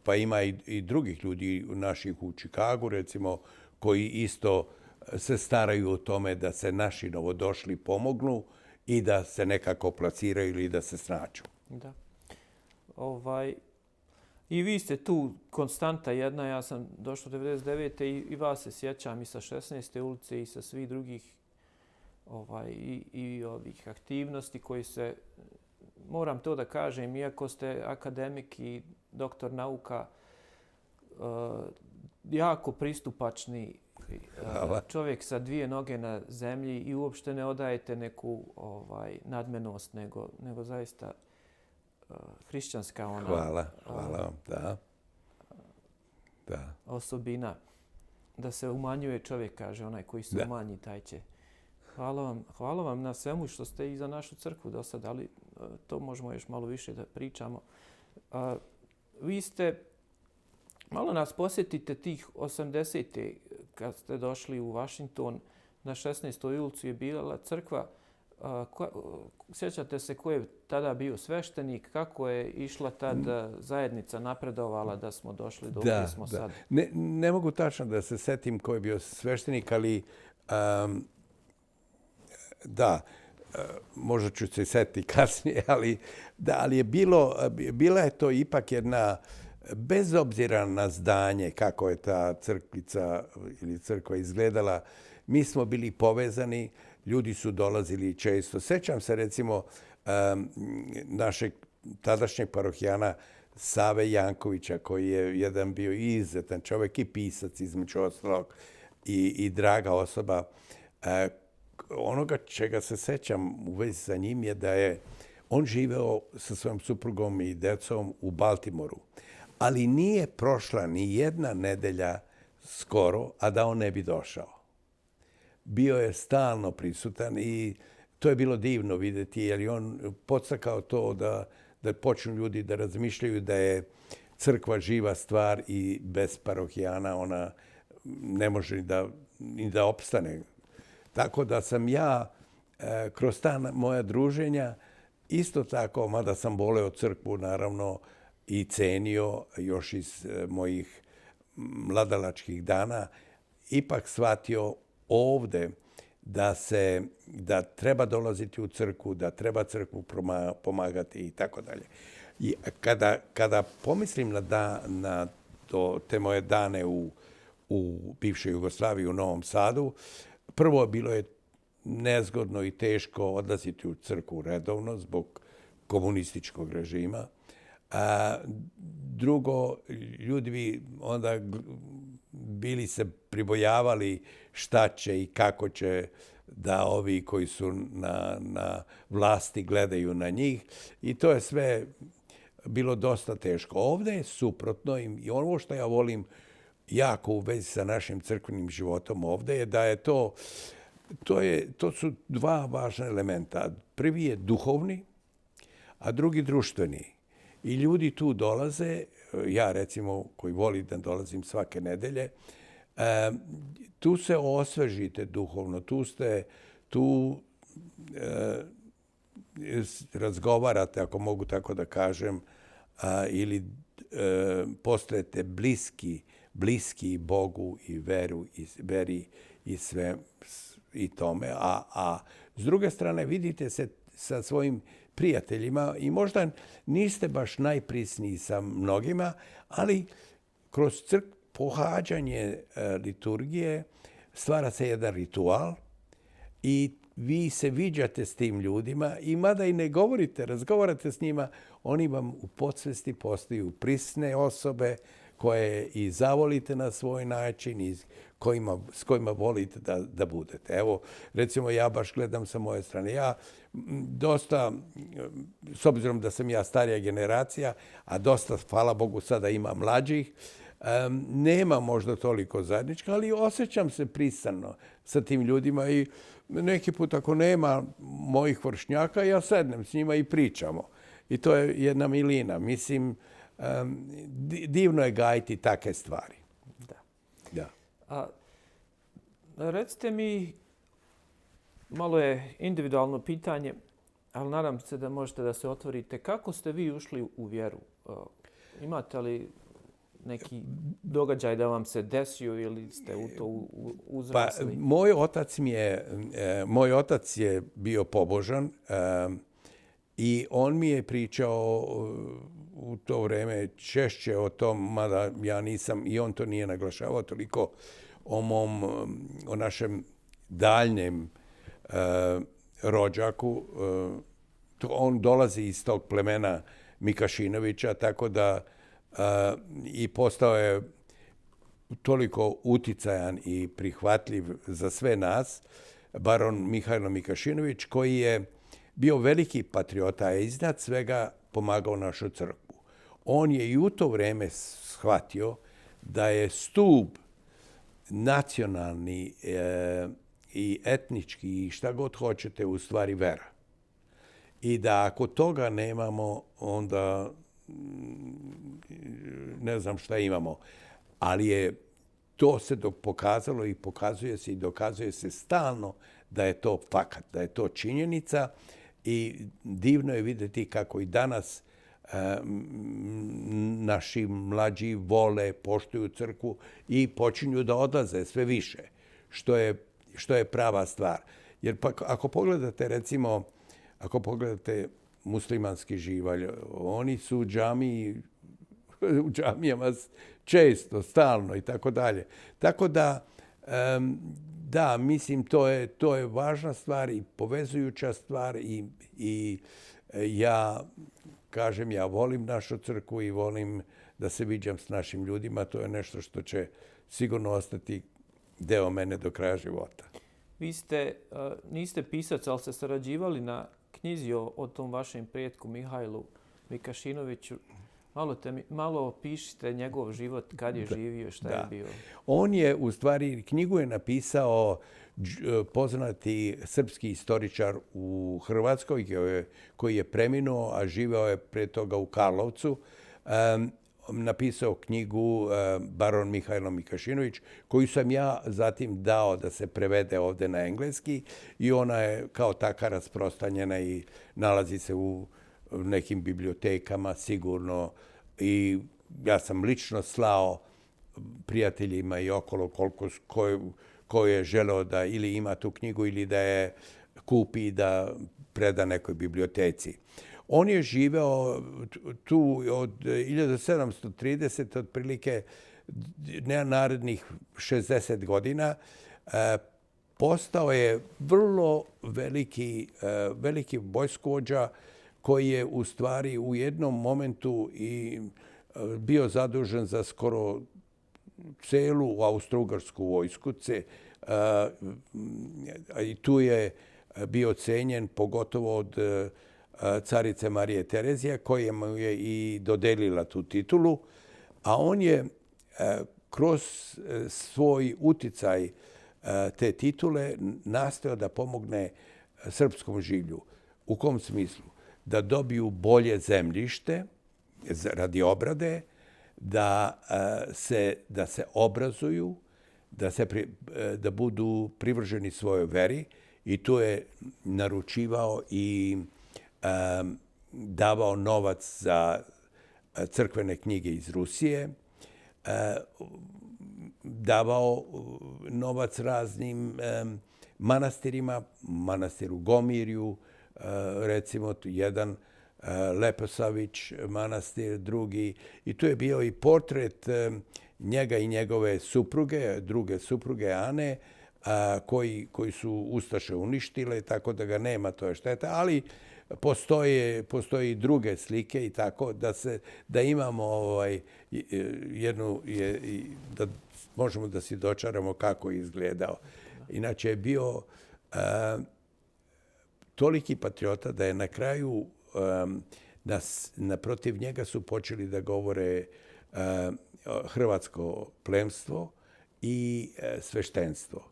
pa ima i drugih ljudi naših u Čikagu, recimo, koji isto se staraju o tome da se naši novodošli pomognu i da se nekako plasiraju ili da se snađu. Da. I vi ste tu konstanta jedna. Ja sam došao 99. i vas se sjećam i sa 16. ulice i sa svih drugih i ovih aktivnosti koji se, moram to da kažem, iako ste akademik i doktor nauka, jako pristupačni čovjek sa dvije noge na zemlji i uopšte ne odajete neku nadmenost, nego zaista hrišćanska Hvala vam, da. Osobina. Da se umanjuje čovjek, kaže onaj koji se umanji, taj će. Hvala vam na svemu što ste i za našu crkvu do sada, ali to možemo još malo više da pričamo. Vi ste, malo nas posjetite tih 80. kad ste došli u Washington, na 16. ulicu je bila crkva. Sjećate se ko je tada bio sveštenik, kako je išla tad zajednica napredovala da smo došli do gdje smo sad? Ne mogu tačno da se setim ko je bio sveštenik, ali možda ću se setiti kasnije, ali je bila je to ipak jedna, bez obzira na zdanje, kako je ta crkvica ili crkva izgledala, mi smo bili povezani. Ljudi su dolazili često. Sećam se recimo našeg tadašnjeg parohijana Save Jankovića, koji je jedan bio izuzetan čovjek i pisac između ostalog i draga osoba. Onoga čega se sećam u vezi sa njim je da je on živeo sa svojom suprugom i decom u Baltimoru. Ali nije prošla ni jedna nedelja skoro, a da on ne bi došao. Bio je stalno prisutan i to je bilo divno vidjeti, jer je on podstakao to da počnu ljudi da razmišljaju da je crkva živa stvar i bez parohijana ona ne može ni da opstane. Tako da sam ja kroz ta moja druženja isto tako, mada sam voleo crkvu naravno i cenio još iz mojih mladalačkih dana, ipak shvatio ovde da treba dolaziti u crkvu, da treba crkvu pomagati i tako dalje. I kada pomislim na te moje dane u bivšoj Jugoslaviji, u Novom Sadu, prvo bilo je nezgodno i teško odlaziti u crkvu redovno zbog komunističkog režima. A drugo, ljudi bi onda bili se pribojavali šta će i kako će da ovi koji su na vlasti gledaju na njih. I to je sve bilo dosta teško. Ovdje je suprotno i ono što ja volim jako u vezi sa našim crkvenim životom ovdje je da je to su dva važna elementa. Prvi je duhovni, a drugi društveni. I ljudi tu dolaze, ja recimo koji volim da dolazim svake nedelje, tu se osvežite duhovno, tu razgovarate, ako mogu tako da kažem, ili postajete bliski Bogu i veri i sve i tome. A s druge strane vidite se sa svojim prijateljima i možda niste baš najprisniji sa mnogima, ali kroz pohađanje liturgije stvara se jedan ritual i vi se viđate s tim ljudima i mada i ne govorite, razgovarate s njima, oni vam u podsvesti postaju prisne osobe koje i zavolite na svoj način i s kojima volite da budete. Evo, recimo, ja baš gledam sa moje strane. Ja dosta, s obzirom da sam ja starija generacija, a dosta, hvala Bogu, sada ima mlađih, nema možda toliko zajednička, ali osjećam se prisano sa tim ljudima i neki put ako nema mojih vršnjaka, ja sednem s njima i pričamo. I to je jedna milina. Mislim, divno je gajiti takve stvari. Da. Recite mi, malo je individualno pitanje, ali nadam se da možete da se otvorite. Kako ste vi ušli u vjeru? Imate li neki događaj da vam se desio ili ste u to uzrasli? Moj otac je bio pobožan i on mi je pričao u to vrijeme češće o tom, mada ja nisam, i on to nije naglašavao toliko o našem daljnjem rođaku. On dolazi iz tog plemena Mikašinovića, tako da i postao je toliko uticajan i prihvatljiv za sve nas, baron Mihajlo Mikašinović, koji je bio veliki patriota, a iznad svega pomagao našu crkvu. On je i u to vrijeme shvatio da je stup nacionalni i etnički i šta god hoćete u stvari vera. I da ako toga nemamo, onda ne znam šta imamo. Ali je to se pokazalo i pokazuje se i dokazuje se stalno da je to fakat, da je to činjenica i divno je vidjeti kako i danas naši mlađi vole, poštuju crkvu i počinju da odlaze sve više, što je prava stvar. Jer pa, ako pogledate muslimanski živalj, oni su u džamijama često, stalno i tako dalje. Tako da, da, mislim, to je važna stvar i povezujuća stvar i ja kažem, ja volim našu crkvu i volim da se viđam s našim ljudima. To je nešto što će sigurno ostati deo mene do kraja života. Vi niste pisac, ali ste sarađivali na knjizi o tom vašem prijetku Mihajlu Mikašinoviću. Malo opišite njegov život, kad je živio, šta je bio. On je, u stvari, knjigu je napisao poznati srpski istoričar u Hrvatskoj koji je preminuo, a živeo je pre toga u Karlovcu. napisao knjigu Baron Mihajlo Mikašinović, koju sam ja zatim dao da se prevede ovde na engleski i ona je kao taka rasprostanjena i nalazi se u nekim bibliotekama sigurno i ja sam lično slao prijateljima i okolo ko je želeo da ili ima tu knjigu ili da je kupi i da preda nekoj biblioteci. On je živeo tu od 1730 otprilike narednih 60 godina. Postao je vrlo veliki vojskovođa koji je u stvari u jednom momentu i bio zadužen za skoro celu austro-ugarsku vojsku. I tu je bio cenjen pogotovo od carice Marije Terezije, koja mu je i dodelila tu titulu, a on je kroz svoj uticaj te titule nastojao da pomogne srpskom življu. U kom smislu? Da dobiju bolje zemljište radi obrade, da se obrazuju, da budu privrženi svojoj veri i tu je naručivao i davao novac za crkvene knjige iz Rusije, davao novac raznim manastirima, manastiru Gomirju, recimo jedan Leposavić manastir, drugi. I tu je bio i portret njega i njegove supruge, druge supruge Ane, koji su Ustaše uništile, tako da ga nema, to je šteta, ali postoje i druge slike i tako da imamo jednu, da možemo da si dočaramo kako je izgledao. Inače je bio toliki patriota da je na kraju naprotiv njega su počeli da govore hrvatsko plemstvo i sveštenstvo.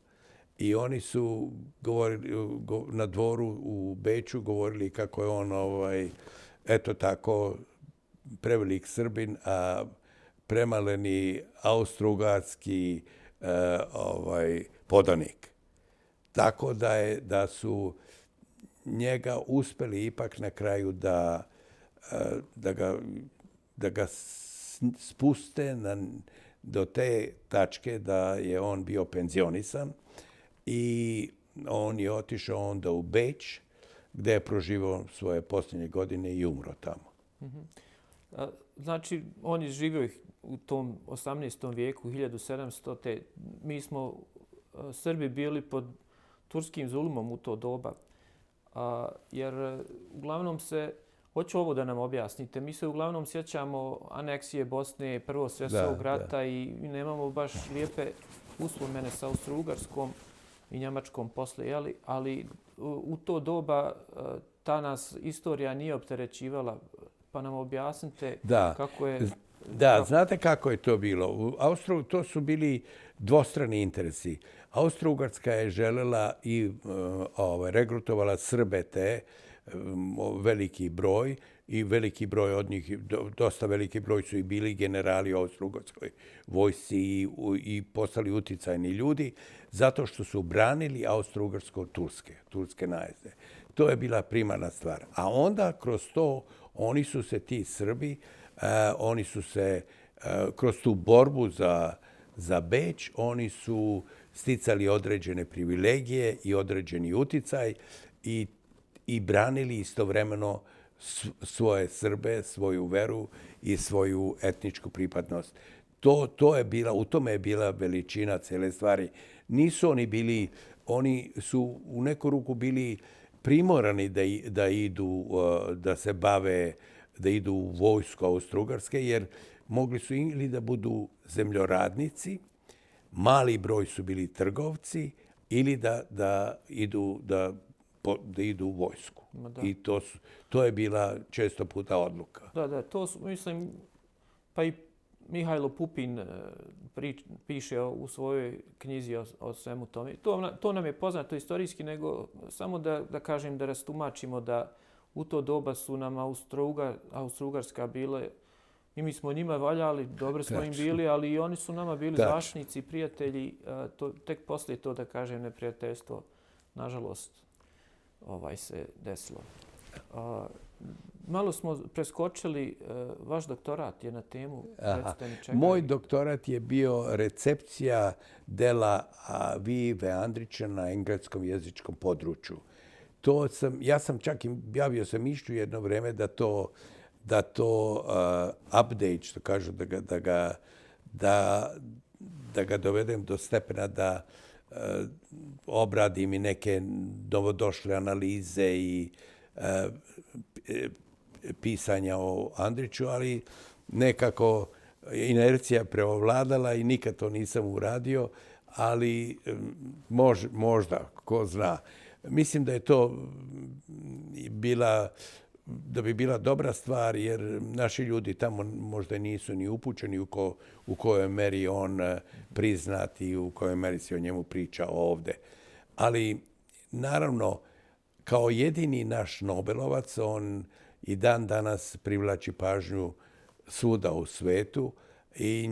I oni su na dvoru u Beču govorili kako je on, eto tako, prevelik Srbin, a premaleni austro-ugarski podanik. Tako da su njega uspeli ipak na kraju da ga spuste do te tačke da je on bio penzionisan i on je otišao onda u Beč gde je proživao svoje posljednje godine i umro tamo. Znači, on je živio u tom 18. vijeku, 1700. Mi smo Srbi bili pod turskim zulumom u to doba. Jer uglavnom hoću ovo da nam objasnite, mi se uglavnom sjećamo aneksije Bosne, Prvog svjetskog rata i nemamo baš lijepe uspomene sa Austro-Ugarskom i Njemačkom posle, ali u to doba ta nas istorija nije opterećivala, pa nam objasnite kako je... Da, znate kako je to bilo. U Austriji to su bili dvostrani interesi. Austro-Ugarska je želela i regrutovala Srbe veliki broj i veliki broj od njih, dosta veliki broj su i bili generali u Austro-Ugarskoj vojsci i postali uticajni ljudi zato što su branili Austro-Ugarsko-turske najezde. To je bila primarna stvar. A onda kroz to oni su se ti Srbi, oni su se kroz tu borbu za Beč, oni su sticali određene privilegije i određeni uticaj i branili istovremeno svoje Srbe, svoju veru i svoju etničku pripadnost. U tome je bila veličina cele stvari. Nisu oni bili, oni su u neku ruku bili primorani da se bave, da idu u vojsku Austro-Ugarske, jer mogli su ili da budu zemljoradnici, mali broj su bili trgovci ili da idu u vojsku. I to je bila često puta odluka. Da, to mislim, pa i Mihajlo Pupin piše u svojoj knjizi o svemu tome. To nam je poznato istorijski, nego samo da kažem, da rastumačimo da u to doba su nam Austro-Ugarska bile i mi smo njima valjali, dobro smo im bili, ali i oni su nama bili zaštitnici, prijatelji. Tek poslije to, da kažem, neprijateljstvo, nažalost, se desilo. Malo smo preskočili, vaš doktorat je na temu. Moj doktorat je bio recepcija dela Vive Andrića na engleskom jezičkom području. Ja sam čak i javio sam Mišću jedno vreme da to update, što kažu, da ga dovedem do stepena da obradim i neke novodošle analize i pisanja o Andriću, ali nekako inercija preovladala i nikad to nisam uradio, ali možda, ko zna. Mislim da je to da bi bila dobra stvar, jer naši ljudi tamo možda nisu ni upućeni u kojoj meri on priznat i u kojoj meri se o njemu priča ovde. Ali, naravno, kao jedini naš Nobelovac, on i dan danas privlači pažnju svuda u svetu i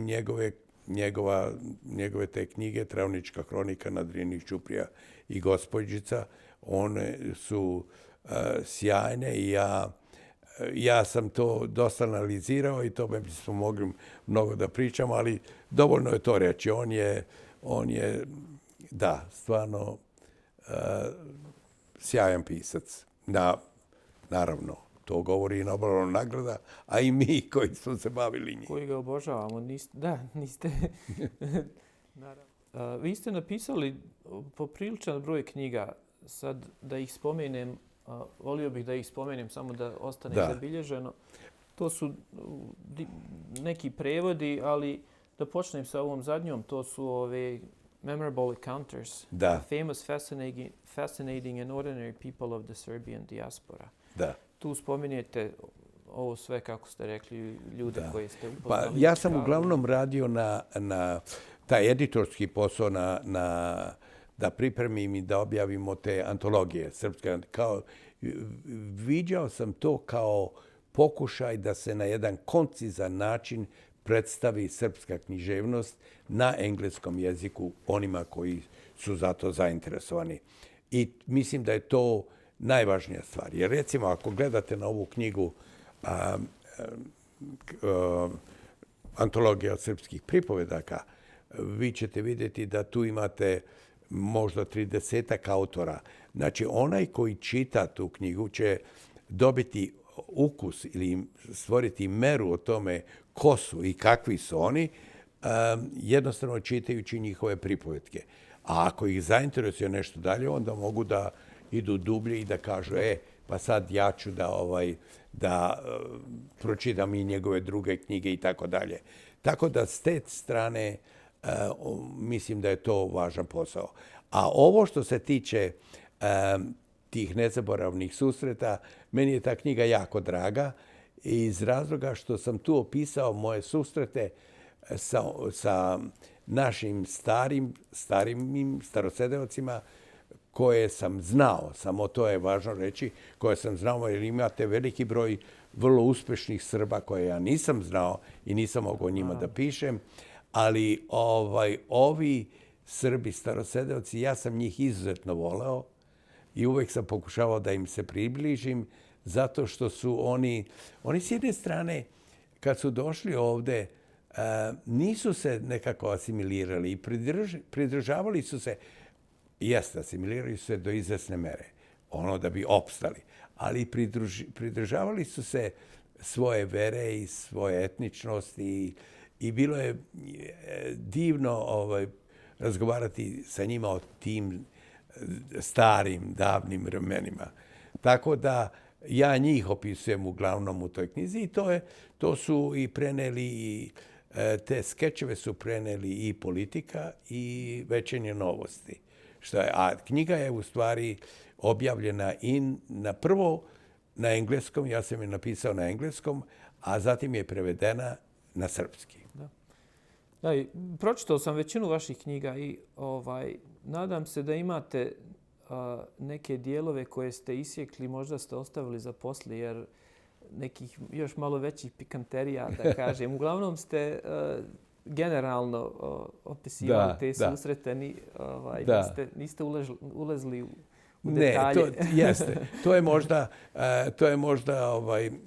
njegove te knjige, Travnička hronika, Nadrijenih ćuprija i Gospođica, one su sjajne i ja sam to dosta analizirao i tome bismo mogli mnogo da pričamo, ali dovoljno je to reći. On je, da, stvarno sjajan pisac. Naravno, to govori i Nobelova nagrada, a i mi koji smo se bavili njim. Koji ga obožavamo. Niste. Naravno. Vi ste napisali popriličan broj knjiga. Sad da ih spomenem, volio bih da ih spomenem samo da ostane zabilježeno. To su neki prevodi, ali da počnem sa ovom zadnjom, to su ove Memorable Encounters, Famous, Fascinating and Ordinary People of the Serbian Diaspora. Da. Tu spominjete ovo sve, kako ste rekli, ljude koje ste upoznali. Pa, ja sam uglavnom radio na taj editorski posao da pripremim i da objavimo te antologije srpske. Viđao sam to kao pokušaj da se na jedan koncizan način predstavi srpska književnost na engleskom jeziku onima koji su za to zainteresovani. I mislim da je to najvažnija stvar. Jer recimo, ako gledate na ovu knjigu Antologija od srpskih pripovedaka, vi ćete vidjeti da tu imate možda 30 autora. Znači, onaj koji čita tu knjigu će dobiti ukus ili stvoriti meru o tome ko su i kakvi su oni, jednostavno čitajući njihove pripovetke. A ako ih zainteresuje nešto dalje, onda mogu da idu dublje i da kažu, pa sad ja ću da pročitam i njegove druge knjige i tako dalje. Tako da s te strane mislim da je to važan posao. A ovo što se tiče tih nezaboravnih susreta, meni je ta knjiga jako draga iz razloga što sam tu opisao moje susrete sa našim starosedeocima koje sam znao, samo to je važno reći, koje sam znao jer imate veliki broj vrlo uspešnih Srba koje ja nisam znao i nisam mogao njima da pišem, ali ovi Srbi starosedeoci, ja sam njih izuzetno voleo i uvek sam pokušavao da im se približim zato što su oni s jedne strane, kad su došli ovde, nisu se nekako asimilirali i pridržavali su se, asimilirali su se do izvesne mere, da bi opstali, ali pridržavali su se svoje vere i svoje etničnosti i bilo je divno razgovarati sa njima o tim starim, davnim vremenima. Tako da ja njih opisujem uglavnom u toj knjizi i to su i preneli, te skečeve su preneli i Politika i Večernje novosti. A knjiga je u stvari objavljena i prvo na engleskom, ja sam je napisao na engleskom, a zatim je prevedena na srpski. Da, pročitao sam većinu vaših knjiga i nadam se da imate neke dijelove koje ste isjekli, možda ste ostavili za poslije, jer nekih još malo većih pikanterija, da kažem. Uglavnom ste generalno opisivali te susrete, niste ulazili u detalje. Jeste. To je možda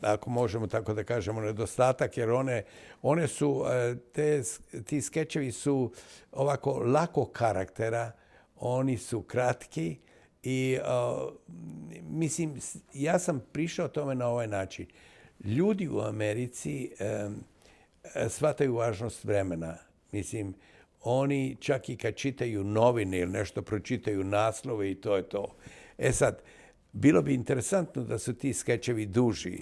ako možemo tako da kažemo, nedostatak, jer one su, ti skečevi su ovako lakog karaktera, oni su kratki i mislim, ja sam prišao tome na ovaj način. Ljudi u Americi shvataju važnost vremena. Mislim, oni čak i kad čitaju novine ili nešto pročitaju naslove i to je to. Sad, bilo bi interesantno da su ti skečevi duži,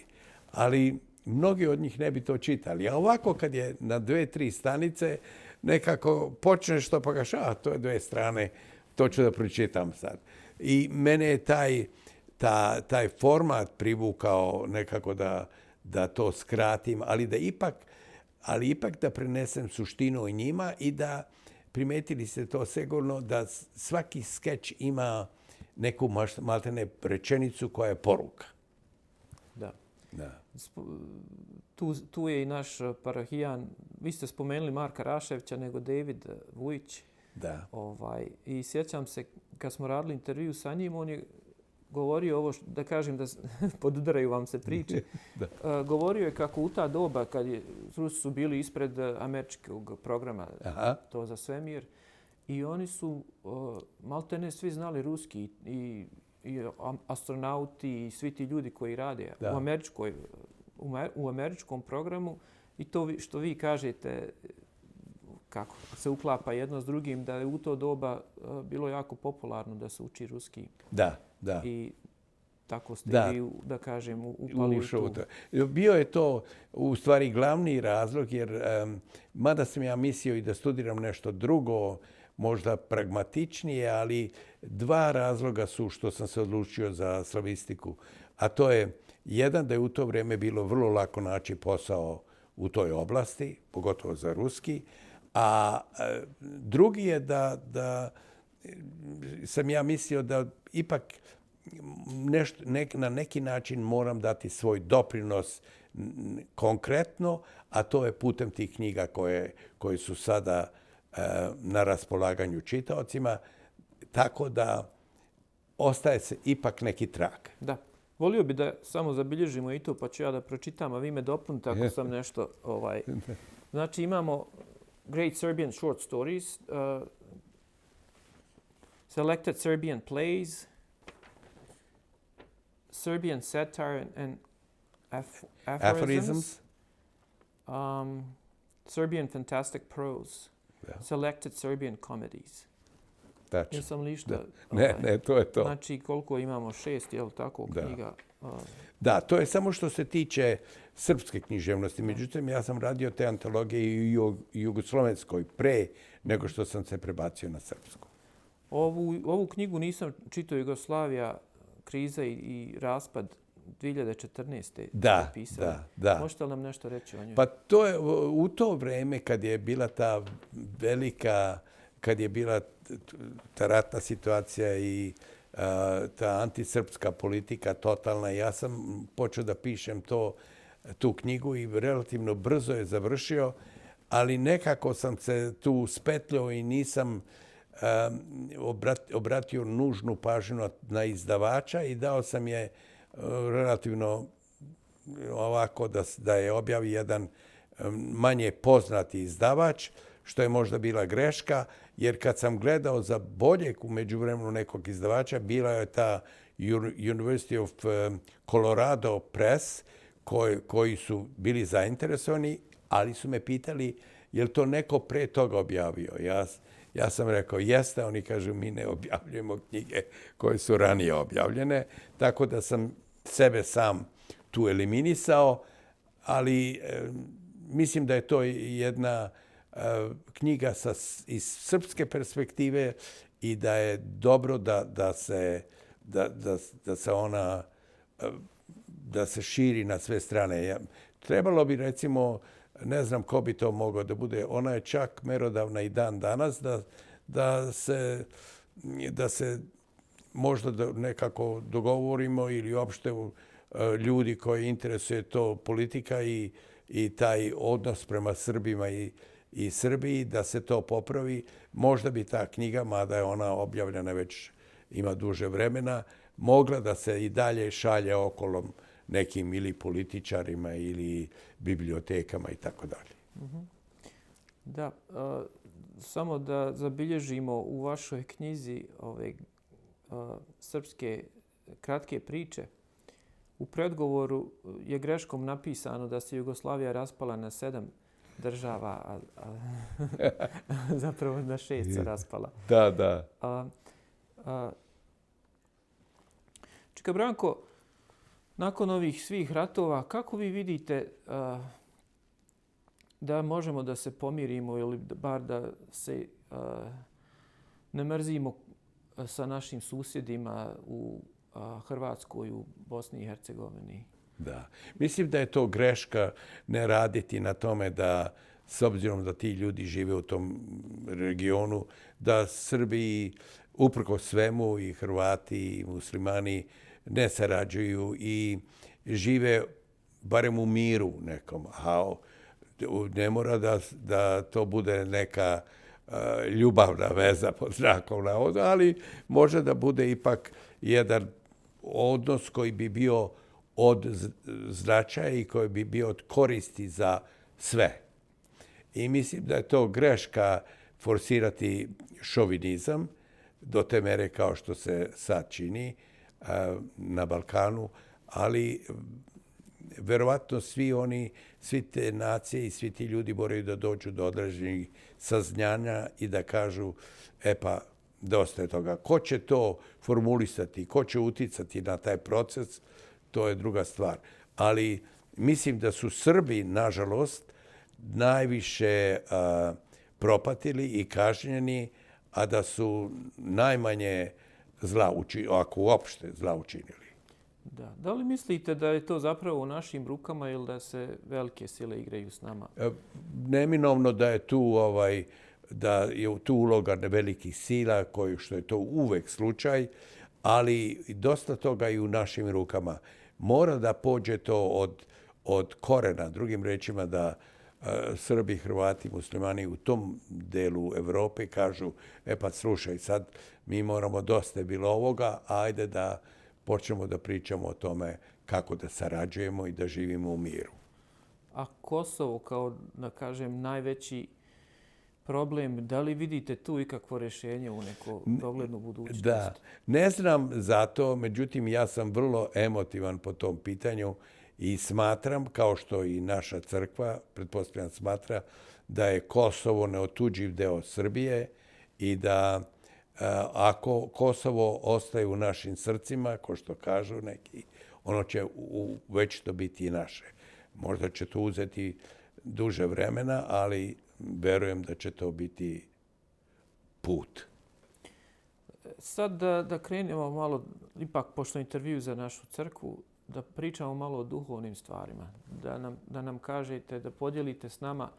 ali mnogi od njih ne bi to čitali. A ovako kad je na 2-3 stanice, nekako počneš to pa kažeš, to je 2 strane, to ću da pročitam sad. I mene je taj format privukao nekako da to skratim, ali ipak da prenesem suštinu o njima i da primetili ste to sigurno da svaki skeč ima neku maltene rečenicu koja je poruka. Da. Tu je i naš parohijan. Vi ste spomenuli Marka Raševića, nego David Vujić. Da. I sjećam se kad smo radili intervju sa njim, on je govorio ovo, da kažem da podudaraju vam se priče. Govorio je kako u ta doba kad Rusi su bili ispred američkog programa, to za svemir, i oni su maltene svi znali ruski i astronauti i svi ti ljudi koji rade u američkom programu, i to što vi kažete kako se uklapa jedno s drugim, da je u to doba bilo jako popularno da se uči ruski. Da. I tako ste vi, da kažem, upali u tu. Bio je to u stvari glavni razlog, jer mada sam ja mislio i da studiram nešto drugo, možda pragmatičnije, ali 2 razloga su što sam se odlučio za slavistiku. A to je jedan, da je u to vrijeme bilo vrlo lako naći posao u toj oblasti, pogotovo za ruski, a drugi je da sam ja mislio da ipak na neki način moram dati svoj doprinos konkretno, a to je putem tih knjiga koje su sada na raspolaganju čitaocima, tako da ostaje se ipak neki trag. Da. Volio bi da samo zabilježimo i to, pa ću ja da pročitam, a vi me dopunite ako sam nešto... Znači imamo Great Serbian Short Stories, Selected Serbian Plays, Serbian Satire and Aphorisms, Serbian Fantastic Prose, Selected Serbian Comedies. Jesam li išta? Ne, to je to. Znači koliko imamo, 6, je li tako, knjiga? Da, to je samo što se tiče srpske književnosti. Međutim, ja sam radio te antologije i u jugoslovenskoj pre nego što sam se prebacio na srpsku. Ovu knjigu nisam čitao, Jugoslavija, kriza i raspad 2014. Da. Možete li nam nešto reći o njoj? Pa to je u to vrijeme kad je bila ta velika, kad je bila ta ratna situacija i ta antisrpska politika totalna. Ja sam počeo da pišem tu knjigu i relativno brzo je završio, ali nekako sam se tu spetljao i nisam obratio nužnu pažnju na izdavača i dao sam je relativno ovako da je objavi jedan manje poznati izdavač, što je možda bila greška, jer kad sam gledao za boljeg u međuvremenu nekog izdavača, bila je ta University of Colorado Press, koji su bili zainteresovani, ali su me pitali je li to neko pre toga objavio. Ja sam rekao jeste, oni kažu mi ne objavljujemo knjige koje su ranije objavljene, tako da sam sebe sam tu eliminisao, ali mislim da je to jedna knjiga iz srpske perspektive i da je dobro da se ona da se širi na sve strane. Trebalo bi recimo, ne znam ko bi to mogao da bude, ona je čak merodavna i dan danas, da se možda nekako dogovorimo ili uopšte ljudi koji interesuje to politika i taj odnos prema Srbima i Srbiji, da se to popravi. Možda bi ta knjiga, mada je ona objavljena već ima duže vremena, mogla da se i dalje šalje okolo nekim ili političarima ili bibliotekama i tako dalje. Da, samo da zabilježimo u vašoj knjizi ove srpske kratke priče. U predgovoru je greškom napisano da se Jugoslavija raspala na 7 država, a zapravo na 6 se raspala. Da. Čika Branko, nakon ovih svih ratova, kako vi vidite da možemo da se pomirimo ili bar da se ne mrzimo sa našim susjedima u Hrvatskoj, u Bosni i Hercegovini? Da. Mislim da je to greška ne raditi na tome da, s obzirom da ti ljudi žive u tom regionu, da Srbi uprkos svemu i Hrvati i muslimani ne sarađuju i žive barem u miru nekom. Ne mora da to bude neka ljubavna veza pod znakom navoda, ali može da bude ipak jedan odnos koji bi bio od značaja i koji bi bio od koristi za sve. I mislim da je to greška forsirati šovinizam do te mere kao što se sad čini na Balkanu, ali verovatno svi te nacije i svi ti ljudi moraju da dođu do određenih saznanja i da kažu pa dosta je toga. Ko će to formulisati, ko će uticati na taj proces, to je druga stvar. Ali mislim da su Srbi, nažalost, najviše propatili i kažnjeni, a da su najmanje zla učinili, ako uopšte zla učinili. Da li mislite da je to zapravo u našim rukama ili da se velike sile igraju s nama? Neminovno da je tu uloga velikih sila, što je to uvek slučaj, ali dosta toga i u našim rukama. Mora da pođe to od korena, drugim rečima da Srbi, Hrvati, muslimani u tom delu Evrope kažu slušaj, sad mi moramo, dosta je bilo ovoga, ajde da počnemo da pričamo o tome kako da sarađujemo i da živimo u miru. A Kosovo kao, da kažem, najveći problem, da li vidite tu ikakvo rješenje u neko doglednu budućnost? Da, ne znam za to, međutim ja sam vrlo emotivan po tom pitanju i smatram, kao što i naša crkva, pretpostavljam smatra, da je Kosovo neotuđiv deo Srbije i da ako Kosovo ostaje u našim srcima, ko što kažu neki, ono će večito biti i naše. Možda će to uzeti duže vremena, ali verujem da će to biti put. Sad da krenemo malo, ipak pošto intervju za našu crkvu, da pričamo malo o duhovnim stvarima. Da nam kažete, da podijelite s nama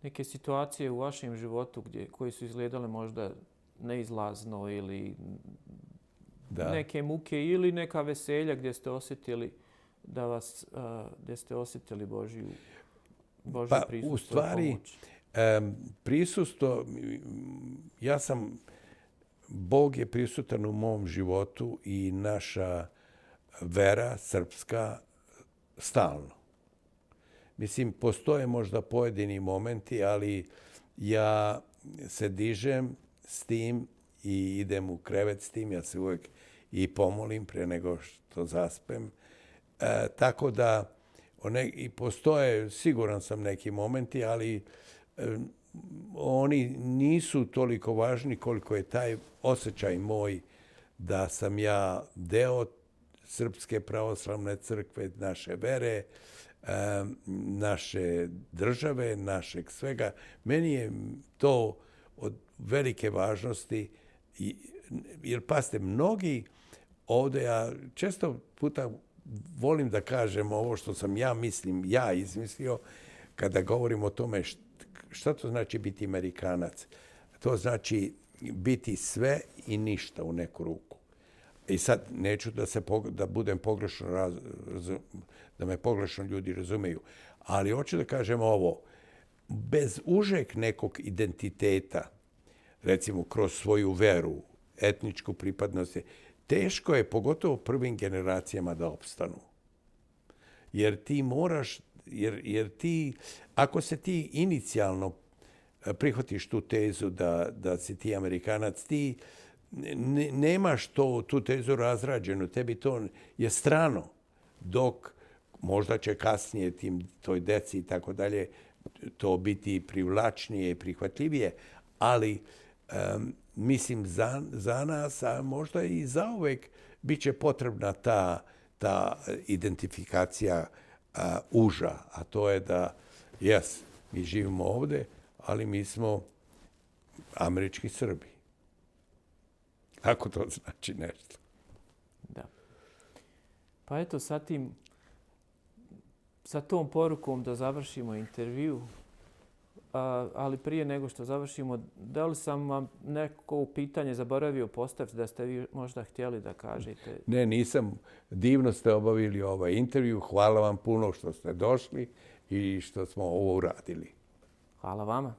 neke situacije u vašem životu koje su izgledale možda neizlazno ili neke muke ili neka veselja gdje ste osjetili gdje ste osjetili Božju prisustvo. U stvari, prisustvo, Bog je prisutan u mom životu i naša vera srpska stalno. Mislim, postoje možda pojedini momenti, ali ja se dižem s tim i idem u krevet s tim. Ja se uvijek i pomolim pre nego što zaspem. Tako da i postoje, siguran sam, neki momenti, ali oni nisu toliko važni koliko je taj osjećaj moj da sam ja deo Srpske pravoslavne crkve, naše vere, naše države, našeg svega. Meni je to od velike važnosti, jer pazite, mnogi ovdje, ja često puta volim da kažem ovo što sam ja izmislio, kada govorim o tome šta to znači biti Amerikanac. To znači biti sve i ništa u neku ruku. I sad neću da budem pogrešno, da me pogrešno ljudi razumeju, ali hoću da kažem ovo, bez užeg nekog identiteta, recimo kroz svoju veru, etničku pripadnost, teško je, pogotovo prvim generacijama, da opstanu. Jer ti moraš, ako se ti inicijalno prihvatiš tu tezu da si ti Amerikanac, ti nemaš tu tezu razrađenu, tebi to je strano, dok možda će kasnije toj deci i tako dalje to biti privlačnije i prihvatljivije, ali mislim za nas, a možda i zauvek, bit će potrebna ta identifikacija uža, a to je da, mi živimo ovdje, ali mi smo američki Srbi. Ako to znači nešto. Da. Pa eto, sa tom porukom da završimo intervju, ali prije nego što završimo, da li sam vam neko pitanje zaboravio postaviti da ste vi možda htjeli da kažete? Ne, nisam. Divno ste obavili ovaj intervju. Hvala vam puno što ste došli i što smo ovo uradili. Hvala vama.